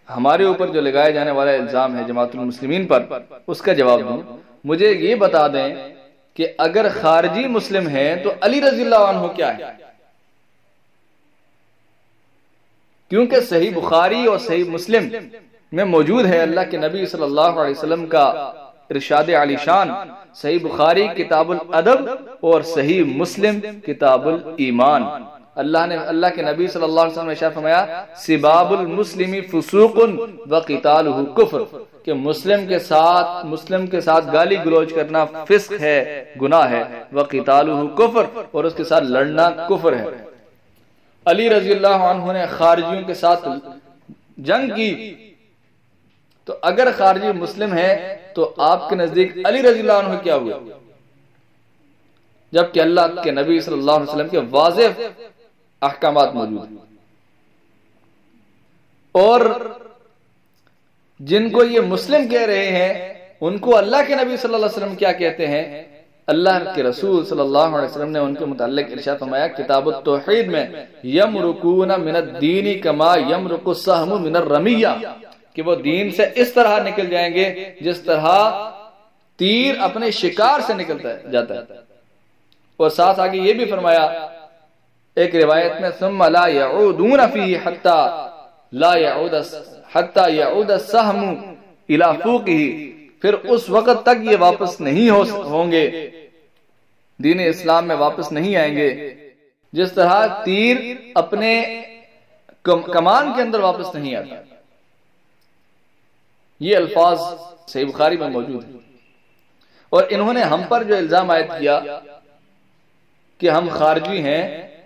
ہمارے اوپر جو لگائے جانے والا الزام ہے جماعت المسلمین پر, اس کا جواب دوں. مجھے یہ بتا دیں کہ اگر خارجی مسلم ہیں تو علی رضی اللہ عنہ کیا ہے؟ کیونکہ صحیح بخاری اور صحیح مسلم میں موجود ہے اللہ کے نبی صلی اللہ علیہ وسلم کا ارشاد علی شان. صحیح بخاری کتاب الادب اور صحیح مسلم کتاب الایمان. اللہ کے نبی صلی اللہ علیہ وسلم نے ارشاد فرمایا سباب المسلم فسوق وقتالہ کفر, کہ مسلم کے ساتھ گالی گلوچ کرنا فسق ہے, گناہ ہے. وقتالہ کفر, اور اس کے ساتھ لڑنا کفر ہے. علی رضی اللہ عنہ نے خارجیوں کے ساتھ جنگ کی, تو اگر خارجی مسلم ہے تو آپ کے نزدیک علی رضی اللہ عنہ کیا ہوا؟ جبکہ اللہ کے نبی صلی اللہ علیہ وسلم کے واضح احکامات موجود ہیں. اور جن کو یہ مسلم کہہ رہے ہیں ان کو اللہ کے نبی صلی اللہ علیہ وسلم کیا کہتے ہیں؟ اللہ کے رسول صلی اللہ علیہ وسلم نے ان کے متعلق ارشاد فرمایا کتاب التوحید میں یمرقون من الدین کما یمرق السهم من الرمیہ, کہ وہ دین سے اس طرح نکل جائیں گے جس طرح تیر اپنے شکار سے نکلتا جاتا ہے. اور ساتھ آگے یہ بھی فرمایا ایک روایت میں ثم لا يعودون فيه حتى يعود السهم الى فوقه, پھر اس وقت تک یہ واپس نہیں ہوں گے, دین اسلام میں واپس نہیں آئیں گے جس طرح تیر اپنے کمان کے اندر واپس نہیں آتا. یہ الفاظ صحیح بخاری میں موجود ہیں. اور انہوں نے ہم پر جو الزام عائد کیا کہ ہم خارجی ہیں,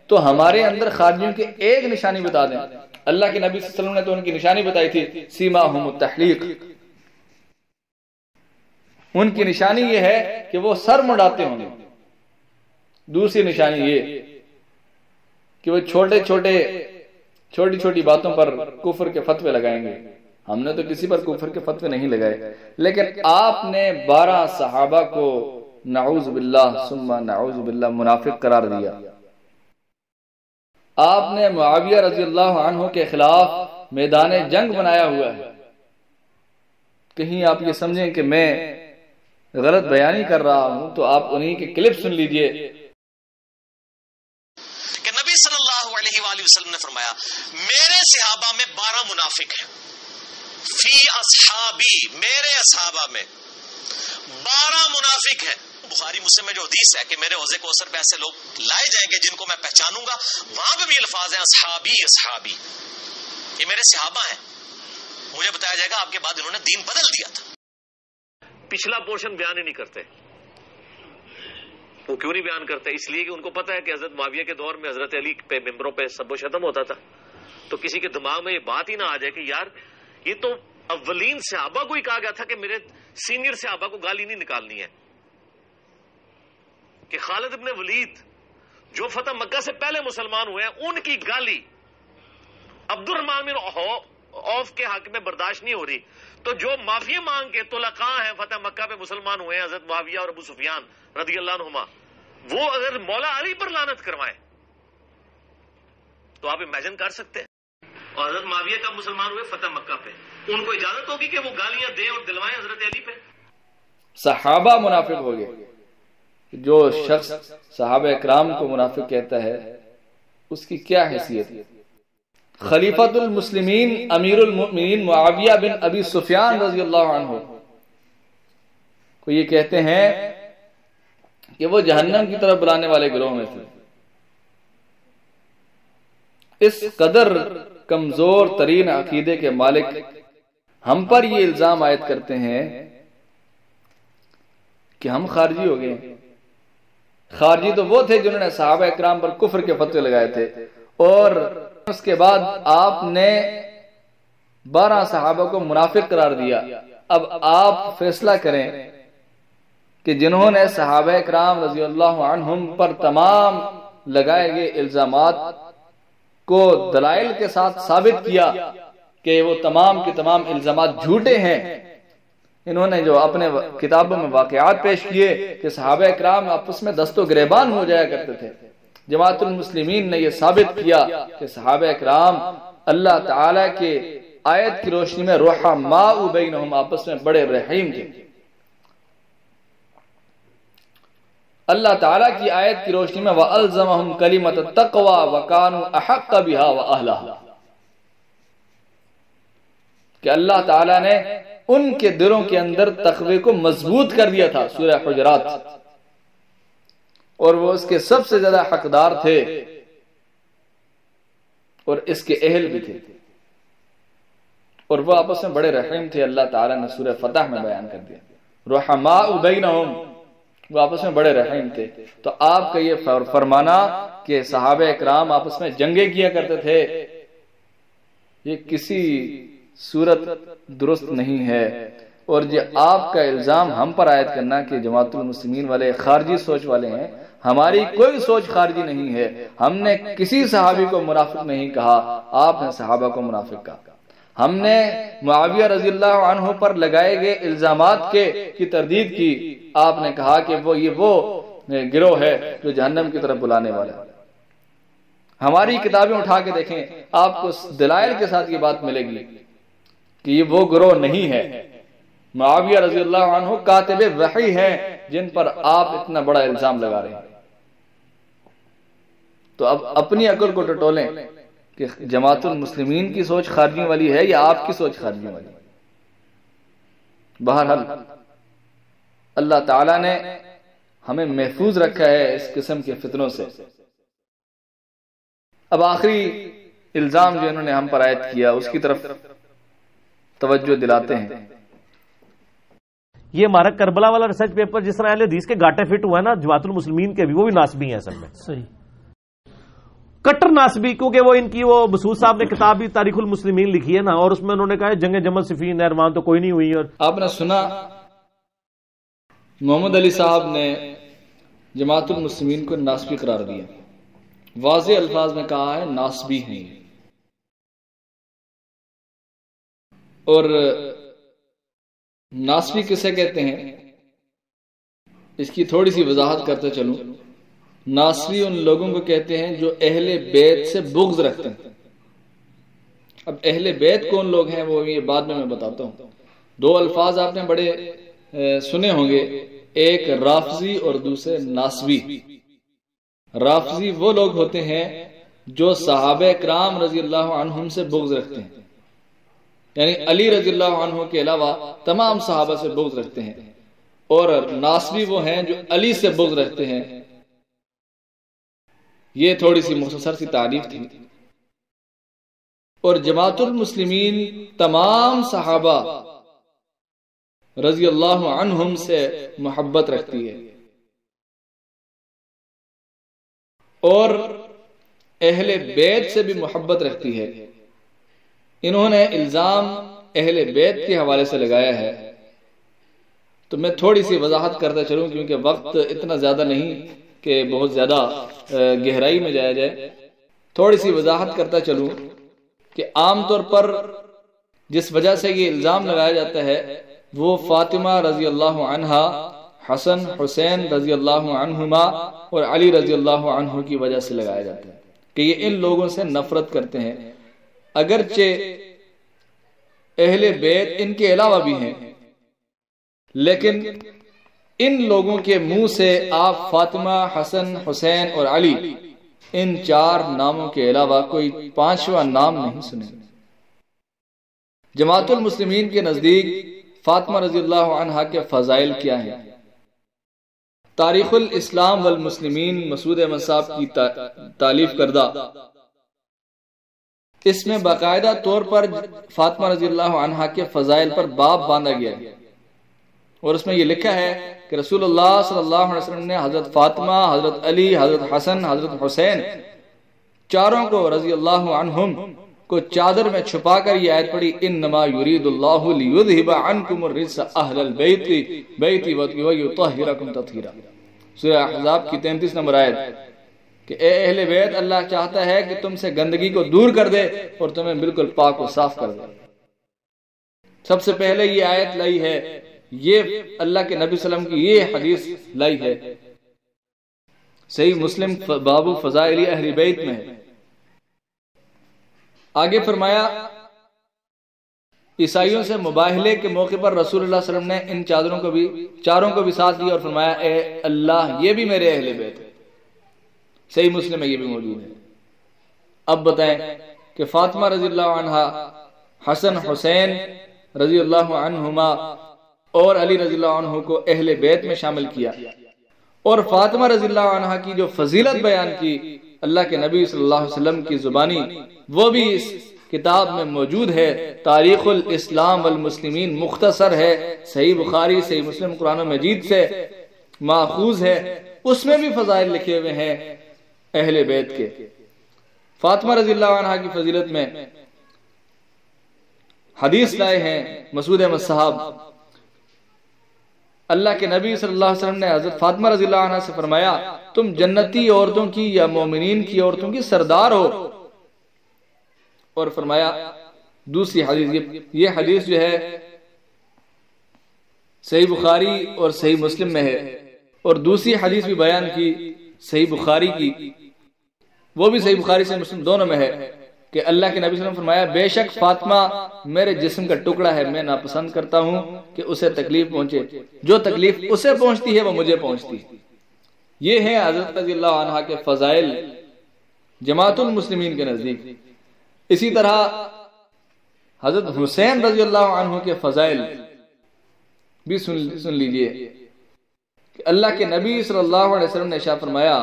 تو ہمارے اندر خارجیوں کی ایک نشانی بتا دیں. اللہ کے نبی صلی اللہ علیہ وسلم نے تو ان کی نشانی بتائی تھی سیماہم التحلیق, ان کی نشانی یہ ہے کہ وہ سر مڈاتے ہوں گے. دوسری نشانی یہ کہ وہ چھوٹی چھوٹی باتوں پر کفر کے فتوے لگائیں گے. ہم نے تو کسی پر کفر کے فتوے نہیں لگائے, لیکن آپ نے 12 صحابہ کو نعوذ باللہ ثم نعوذ باللہ منافق قرار دیا. آپ نے معاویہ رضی اللہ عنہ کے خلاف میدان جنگ بنایا ہوا ہے. کہیں آپ یہ سمجھیں کہ میں غلط بیانی کر رہا ہوں تو آپ انہی کے کلپ سن لیجئے کہ نبی صلی اللہ علیہ وآلہ وسلم نے فرمایا میرے صحابہ میں 12 منافق ہیں. فی اصحابی, میرے اصحابہ میں 12 منافق ہیں. بخاری مسلم میں جو حدیث ہے کہ میرے حوضے کوثر پہ ایسے لوگ لائے جائیں گے جن کو میں پہچانوں گا, وہاں پہ بھی الفاظ ہیں اصحابی اصحابی, یہ میرے صحابہ ہیں. مجھے بتایا جائے گا آپ کے بعد انہوں نے دین بدل دیا تھا. پچھلا پورشن بیان ہی نہیں کرتے. وہ کیوں نہیں بیان کرتے؟ اس لیے کہ ان کو پتا ہے کہ حضرت معاویہ کے دور میں حضرت علی پہ ممبروں پہ سب و شتم ہوتا تھا, تو کسی کے دماغ میں یہ بات ہی نہ آ جائے کہ یار یہ تو اولین صحابہ کو ہی کہا گیا تھا کہ میرے سینئر صحابہ کو گالی نہیں نکالنی ہے. کہ خالد ابن ولید جو فتح مکہ سے پہلے مسلمان ہوئے ہیں, ان کی گالی عبد الرحمن بن عوف کے حق میں برداشت نہیں ہو رہی, تو جو معافی مانگ کے طلقاء ہیں فتح مکہ پہ مسلمان ہوئے ہیں حضرت معاویہ اور ابو سفیان رضی اللہ عنہما, وہ اگر مولا علی پر لعنت کروائیں تو آپ امیجن کر سکتے ہیں. اور حضرت معاویہ کب مسلمان ہوئے؟ فتح مکہ پہ. ان کو اجازت ہوگی کہ وہ گالیاں دیں اور دلوائیں حضرت علی پہ؟ صحابہ منافق ہو گئے. جو شخص صحابہ اکرام کو منافق کہتا ہے اس کی کیا حیثیت ہے؟ خلیفۃ المسلمین امیر المؤمنین معاویہ بن ابی سفیان رضی اللہ عنہ کو یہ کہتے ہیں کہ وہ جہنم کی طرف بلانے والے گروہ میں تھے. اس قدر کمزور ترین عقیدے کے مالک ہم پر یہ الزام عائد کرتے ہیں کہ ہم خارجی ہو گئے. خارجی تو وہ تھے جنہوں نے صحابہ اکرام پر کفر کے فتوے لگائے تھے، اور اس کے بعد آپ نے 12 صحابہ کو منافق قرار دیا. اب آپ فیصلہ کریں کہ جنہوں نے صحابہ اکرام رضی اللہ عنہم پر تمام لگائے گئے الزامات کو دلائل کے ساتھ ثابت کیا کہ وہ تمام کے تمام الزامات جھوٹے ہیں. انہوں نے جو اپنے کتابوں میں واقعات پیش کیے کہ صحابہ اکرام آپس میں دست و گریبان ہو جایا کرتے تھے. جماعت المسلمین نے یہ ثابت کیا کہ صحابہ اکرام اللہ تعالی کے آیت کی روشنی میں رحماء بینہم آپس میں بڑے رحیم تھے. اللہ تعالیٰ کی آیت کی روشنی میں وَأَلْزَمَهُمْ كَلِمَةَ التَّقْوَى وَكَانُوا أَحَقَّ بِهَا وَأَهْلَهَا، کہ اللہ تعالیٰ نے ان کے دلوں کے اندر تقوی کو مضبوط کر دیا تھا، سورہ حجرات، اور وہ اس کے سب سے زیادہ حقدار تھے اور اس کے اہل بھی تھے، اور وہ آپس میں بڑے رحیم تھے. اللہ تعالیٰ نے سورہ فتح میں بیان کر دیا رحماء بینہم، وہ آپس میں بڑے رحیم تھے. تو آپ کا یہ فرمانا کہ صحابہ اکرام آپس میں جنگیں کیا کرتے تھے یہ کسی صورت درست نہیں ہے. اور یہ آپ کا الزام ہم پر عائد کرنا کہ جماعت المسلمین والے خارجی سوچ والے ہیں، ہماری کوئی سوچ خارجی نہیں ہے. ہم نے کسی صحابی کو منافق نہیں کہا، آپ نے صحابہ کو منافق کہا. ہم نے معاویہ رضی اللہ عنہ پر لگائے گئے الزامات کی تردید کی، آپ نے کہا کہ وہ گروہ ہے جو جہنم کی طرف بلانے والا ہے. ہماری کتابیں اٹھا کے دیکھیں، آپ کو دلائل کے ساتھ یہ بات ملے گی کہ یہ وہ گروہ نہیں ہے. معاویہ رضی اللہ عنہ کاتب وحی ہیں جن پر آپ اتنا بڑا الزام لگا رہے ہیں. تو اب اپنی عقل کو ٹٹولیں کہ جماعت المسلمین کی سوچ خارجی والی ہے یا آپ کی سوچ خارجی والی. بہرحال اللہ تعالیٰ نے ہمیں محفوظ رکھا ہے اس قسم کے فتنوں سے. اب آخری الزام جو انہوں نے ہم پر عائد کیا اس کی طرف توجہ دلاتے ہیں. یہ ہمارا کربلا والا ریسرچ پیپر جس طرح اہل حدیث کے گاٹے فٹ ہوا ہے نا جماعت المسلمین کے بھی، وہ بھی ناسبی ہیں اصل میں. صحیح کٹر ناسبی، کیونکہ وہ ان کی وہ مسعود صاحب نے کتاب بھی تاریخ المسلمین لکھی ہے نا، اور اس میں انہوں نے کہا جنگ جمل صفین نہروان تو کوئی نہیں ہوئی. اور آپ نے سنا محمد علی صاحب نے جماعت المسلمین کو ناسبی قرار دیا، واضح الفاظ میں کہا ہے ناسبی ہیں. اور ناسبی کسے کہتے ہیں اس کی تھوڑی سی وضاحت کرتے چلوں. ناسبی ان لوگوں کو کہتے ہیں جو اہل بیت سے بغض رکھتے ہیں. اب اہل بیت کون لوگ ہیں وہ یہ بعد میں بتاتا ہوں. 2 الفاظ آپ نے بڑے سنے ہوں گے، ایک رافضی اور دوسرے ناسبی. رافضی وہ لوگ ہوتے ہیں جو صحابہ کرام رضی اللہ عنہم سے بغض رکھتے ہیں، یعنی علی رضی اللہ عنہ کے علاوہ تمام صحابہ سے بغض رکھتے ہیں. اور ناسبی وہ ہیں جو علی سے بغض رکھتے ہیں. یہ تھوڑی سی مختصر سی تعریف تھی. اور جماعت المسلمین تمام صحابہ رضی اللہ عنہم سے محبت رکھتی ہے اور اہل بیت سے بھی محبت رکھتی ہے. انہوں نے الزام اہل بیت کے حوالے سے لگایا ہے، تو میں تھوڑی سی وضاحت کرتا چلوں کیونکہ وقت اتنا زیادہ نہیں کہ بہت زیادہ گہرائی میں جایا جائے. تھوڑی سی وضاحت کرتا چلوں کہ عام طور پر جس وجہ سے یہ الزام لگایا جاتا ہے وہ فاطمہ رضی اللہ عنہا، حسن حسین رضی اللہ عنہما اور علی رضی اللہ عنہ کی وجہ سے لگایا جاتا ہے. کہ یہ ان لوگوں سے نفرت کرتے ہیں، اگرچہ اہل بیت ان کے علاوہ بھی ہیں، لیکن ان لوگوں کے منہ سے آپ فاطمہ، حسن، حسین اور علی ان 4 ناموں کے علاوہ کوئی 5واں نام نہیں سنے۔ جماعت المسلمین کے نزدیک فاطمہ رضی اللہ عنہا کے فضائل کیا ہیں؟ تاریخ الاسلام والمسلمین مسعود احمد صاحب کی تالیف کردہ اس میں باقاعدہ طور پر فاطمہ رضی اللہ عنہا کے فضائل پر باب باندھا گیا ہے، اور اس میں یہ لکھا ہے کہ رسول اللہ صلی اللہ علیہ وسلم نے حضرت فاطمہ، حضرت علی، حضرت حسن، حضرت حسین چاروں کو رضی اللہ عنہم کو چادر میں چھپا کر یہ آیت پڑھی، انما یرید اللہ لیذھب عنکم الرجس اہل البیت ویطہرکم تطہیرا، سورہ احزاب کی 33 نمبر آیت، کہ اے اہل بیت، اللہ چاہتا ہے کہ تم سے گندگی کو دور کر دے اور تمہیں بالکل پاک و صاف کر دے۔ سب سے پہلے یہ آیت لائی ہے، یہ اللہ کے نبی صلی اللہ علیہ وسلم کی یہ حدیث لائی ہے، صحیح مسلم باب فضائل اہل بیت میں ہے۔ آگے فرمایا عیسائیوں سے مباہلے کے موقع پر رسول اللہ صلی اللہ علیہ وسلم نے ان چاروں کو بھی ساتھ لیا اور فرمایا اے اللہ یہ بھی میرے اہل بیت ہے، صحیح مسلم میں یہ بھی موجود ہے۔ اب بتائیں کہ فاطمہ رضی اللہ عنہا، حسن حسین رضی اللہ عنہما اور علی رضی اللہ عنہ کو اہل بیت میں شامل کیا، اور فاطمہ رضی اللہ عنہا کی جو فضیلت بیان کی اللہ کے نبی صلی اللہ علیہ وسلم کی زبانی، وہ بھی اس کتاب میں موجود ہے۔ تاریخ الاسلام والمسلمین مختصر ہے، صحیح بخاری، صحیح مسلم قرآن مجید سے ماخوذ ہے، اس میں بھی فضائل لکھے ہوئے ہیں اہل بیت کے۔ فاطمہ رضی اللہ عنہا کی فضیلت میں حدیث لائے ہیں مسعود احمد صاحب، اللہ کے نبی صلی اللہ علیہ وسلم نے حضرت فاطمہ رضی اللہ عنہ سے فرمایا تم جنتی عورتوں کی یا مومنین کی عورتوں کی سردار ہو، اور فرمایا دوسری حدیث، یہ حدیث جو ہے صحیح بخاری اور صحیح مسلم میں ہے، اور دوسری حدیث بھی بیان کی صحیح بخاری کی، وہ بھی صحیح بخاری سے مسلم دونوں میں ہے، کہ اللہ کے نبی صلی اللہ علیہ وسلم فرمایا بے شک فاطمہ میرے جسم کا ٹکڑا ہے، میں ناپسند کرتا ہوں کہ اسے تکلیف پہنچے، جو تکلیف اسے پہنچتی ہے وہ مجھے پہنچتی ہے۔ یہ ہے حضرت رضی اللہ عنہ کے فضائل جماعت المسلمین کے نزدیک۔ اسی طرح حضرت حسین رضی اللہ عنہ کے فضائل بھی سن لیجئے، کہ اللہ کے نبی صلی اللہ علیہ وسلم نے ارشاد فرمایا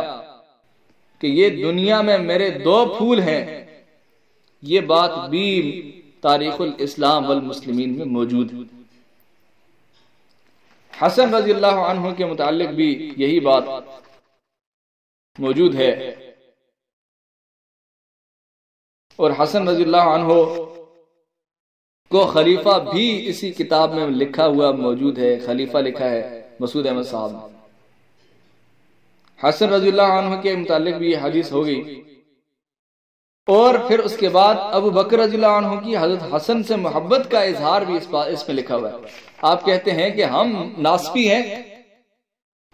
کہ یہ دنیا میں میرے 2 پھول ہیں، یہ بات بھی تاریخ الاسلام والمسلمین میں موجود ہے۔ حسن رضی اللہ عنہ کے متعلق بھی یہی بات موجود ہے، اور حسن رضی اللہ عنہ کو خلیفہ بھی اسی کتاب میں لکھا ہوا موجود ہے، خلیفہ لکھا ہے مسعود احمد صاحب۔ حسن رضی اللہ عنہ کے متعلق بھی یہ حدیث ہو گئی، اور پھر اس کے بعد ابو بکر رضی اللہ عنہ کی حضرت حسن سے محبت کا اظہار بھی اس میں لکھا ہوا ہے۔ آپ کہتے ہیں کہ ہم ناسبی ہیں،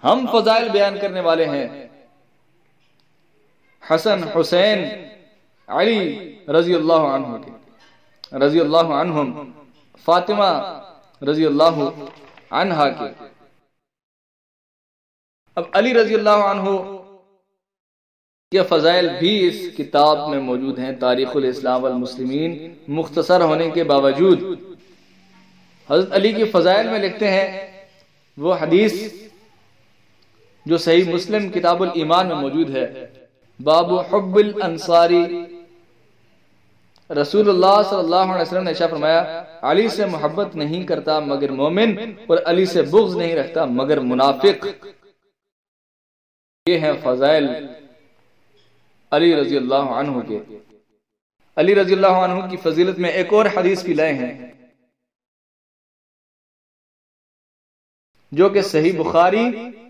ہم فضائل بیان کرنے والے ہیں، حسن حسین علی رضی اللہ عنہ کے، رضی اللہ عنہم، فاطمہ رضی اللہ عنہا کے۔ اب علی رضی اللہ عنہ کے فضائل بھی اس کتاب میں موجود ہیں، تاریخ الاسلام والمسلمین، مختصر ہونے کے باوجود۔ حضرت علی کی فضائل میں لکھتے ہیں وہ حدیث جو صحیح مسلم کتاب الایمان میں موجود ہے، باب حب الانصاری، رسول اللہ صلی اللہ علیہ وسلم نے ارشاد فرمایا علی سے محبت نہیں کرتا مگر مومن، اور علی سے بغض نہیں رکھتا مگر منافق۔ یہ ہیں فضائل علی رضی اللہ عنہ کے۔ علی رضی اللہ عنہ کی فضیلت میں ایک اور حدیث بھی لائے ہیں جو کہ صحیح بخاری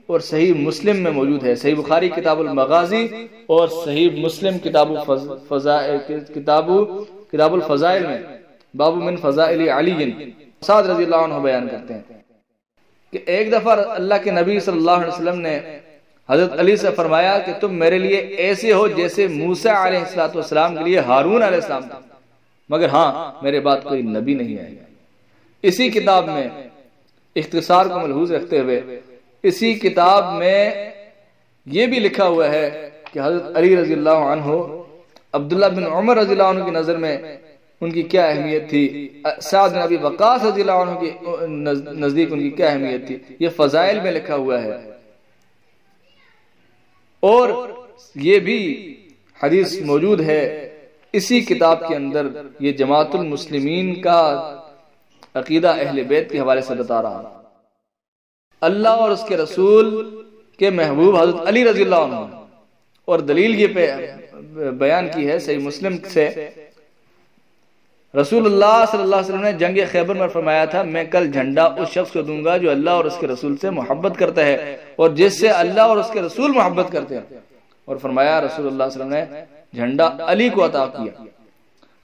اور صحیح مسلم میں موجود ہے۔ صحیح بخاری کتاب المغازی اور صحیح مسلم کتاب الفضائل میں باب من فضائل علی سعد رضی اللہ عنہ بیان کرتے ہیں کہ ایک دفعہ اللہ کے نبی صلی اللہ علیہ وسلم نے حضرت علی سے فرمایا کہ تم میرے لیے ایسے ہو جیسے موسیٰ علیہ السلام کے لیے ہارون علیہ السلام تھا، مگر ہاں میرے بعد کوئی نبی نہیں آئے گا۔ اسی کتاب میں اختصار کو ملحوظ رکھتے ہوئے اسی کتاب میں یہ بھی لکھا ہوا ہے کہ حضرت علی رضی اللہ عنہ عبداللہ بن عمر رضی اللہ عنہ کی نظر میں ان کی کیا اہمیت تھی، سعد بن ابی وقاص رضی اللہ عنہ کی نزدیک ان کی کیا اہمیت تھی، یہ فضائل میں لکھا ہوا ہے۔ اور یہ بھی حدیث موجود ہے اسی کتاب کے اندر، یہ جماعت المسلمین کا عقیدہ اہل بیت کے حوالے سے بتا رہا ہے۔ اللہ اور اس کے رسول کے محبوب حضرت علی رضی اللہ عنہ، اور دلیل یہ پہ بیان کی ہے صحیح مسلم سے، رسول اللہ صلی اللہ علیہ وسلم نے جنگ خیبر میں فرمایا تھا میں کل جھنڈا اس شخص کو دوں گا جو اللہ اور اس کے رسول سے محبت کرتا ہے اور جس سے اللہ اور اس کے رسول محبت کرتے ہیں، اور فرمایا رسول اللہ صلی اللہ علیہ وسلم نے جھنڈا علی کو عطا کیا۔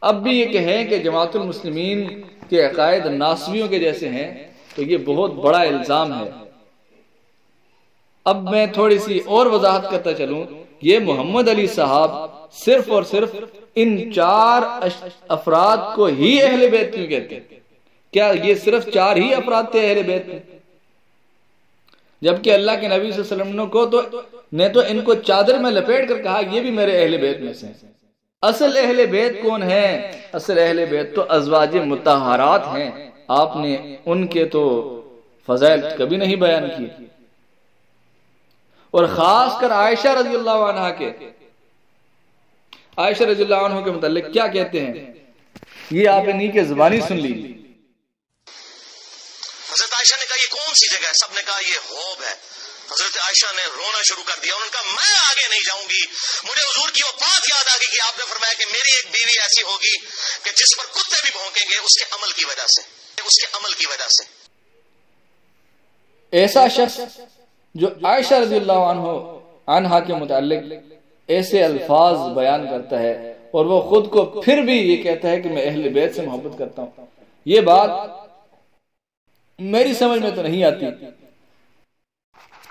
اب بھی یہ کہیں کہ جماعت المسلمین کے عقائد ناصبیوں کے جیسے ہیں تو یہ بہت بڑا الزام ہے۔ اب میں تھوڑی سی اور وضاحت کرتا چلوں، یہ محمد علی صاحب صرف اور صرف ان 4 افراد کو ہی اہل بیت کیوں کہتے ہیں؟ کیا یہ صرف 4 ہی افراد تھے اہل بیت میں؟ جبکہ اللہ کے نبی صلی اللہ علیہ وسلم نے تو ان کو چادر میں لپیٹ کر کہا یہ بھی میرے اہل بیت میں سے ہیں۔ اصل اہل بیت کون ہیں؟ اصل اہل بیت تو ازواج مطہرات ہیں، آپ نے ان کے تو فضائل کبھی نہیں بیان کیے، اور خاص کر عائشہ رضی اللہ عنہ کے، عائشہ رضی اللہ عنہ کے متعلق کیا کہتے ہیں یہ آپ انہی کے زبانی سن لیجیے۔ حضرت عائشہ نے کہا یہ کون سی جگہ ہے؟ سب نے کہا یہ حوض ہے۔ حضرت عائشہ نے رونا شروع کر دیا، انہوں نے کہا میں آگے نہیں جاؤں گی، مجھے حضور کی وہ بات یاد آ گئی کہ آپ نے فرمایا کہ میری ایک بیوی ایسی ہوگی کہ جس پر کتے بھی بھونکیں گے اس کے عمل کی وجہ سے، اس کے عمل کی وجہ سے۔ ایسا شخص جو عائشہ رضی اللہ عنہا کے متعلق ایسے الفاظ بیان کرتا ہے اور وہ خود کو پھر بھی یہ کہتا ہے کہ میں اہل بیت سے محبت کرتا ہوں، یہ بات میری سمجھ میں تو نہیں آتی،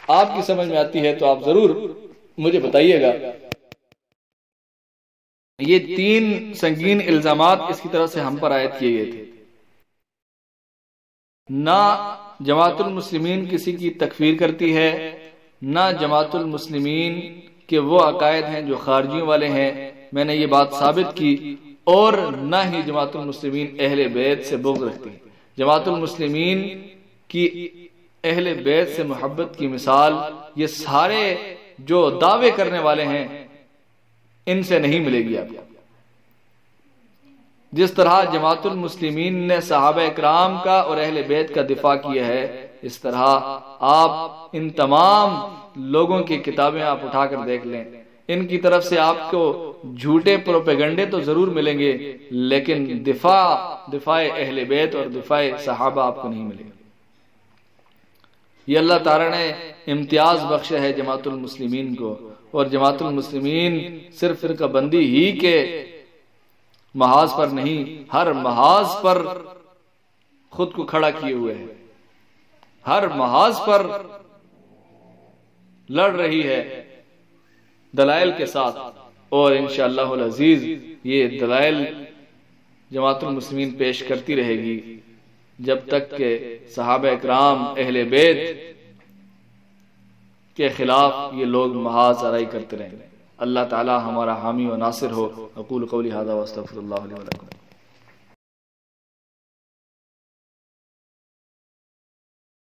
آپ کی سمجھ میں آتی ہے تو آپ ضرور مجھے بتائیے گا۔ یہ 3 سنگین الزامات اس کی طرف سے ہم پر عائد کیے گئے تھے۔ نہ جماعت المسلمین کسی کی تکفیر کرتی ہے، نہ جماعت المسلمین کے وہ عقائد ہیں جو خارجیوں والے ہیں، میں نے یہ بات ثابت کی، اور نہ ہی جماعت المسلمین اہل بیت سے بغض رکھتی ہے۔ جماعت المسلمین کی اہل بیت سے محبت کی مثال یہ سارے جو دعوے کرنے والے ہیں ان سے نہیں ملے گی آپ کو۔ جس طرح جماعت المسلمین نے صحابہ اکرام کا اور اہل بیت کا دفاع کیا ہے، اس طرح آپ ان تمام لوگوں کی کتابیں آپ اٹھا کر دیکھ لیں، ان کی طرف سے آپ کو جھوٹے پروپیگنڈے تو ضرور ملیں گے، لیکن دفاع اہل بیت اور دفاع صحابہ آپ کو نہیں ملے گا۔ یہ اللہ تعالی نے امتیاز بخشا ہے جماعت المسلمین کو، اور جماعت المسلمین صرف فرقہ بندی ہی کے محاذ پر نہیں، ہر محاذ پر خود کو کھڑا کیے ہوئے ہے، ہر محاذ پر لڑ رہی ہے دلائل کے ساتھ، اور انشاءاللہ العزیز یہ دلائل جماعت المسلمین پیش کرتی رہے گی جب تک کہ صحابہ اکرام اہل بیت کے خلاف یہ لوگ محاذ آرائی کرتے رہیں گے۔ اللہ تعالی ہمارا حامی و ناصر ہو۔ اقول قولی ھذا واستغفر اللہ لی ولکم۔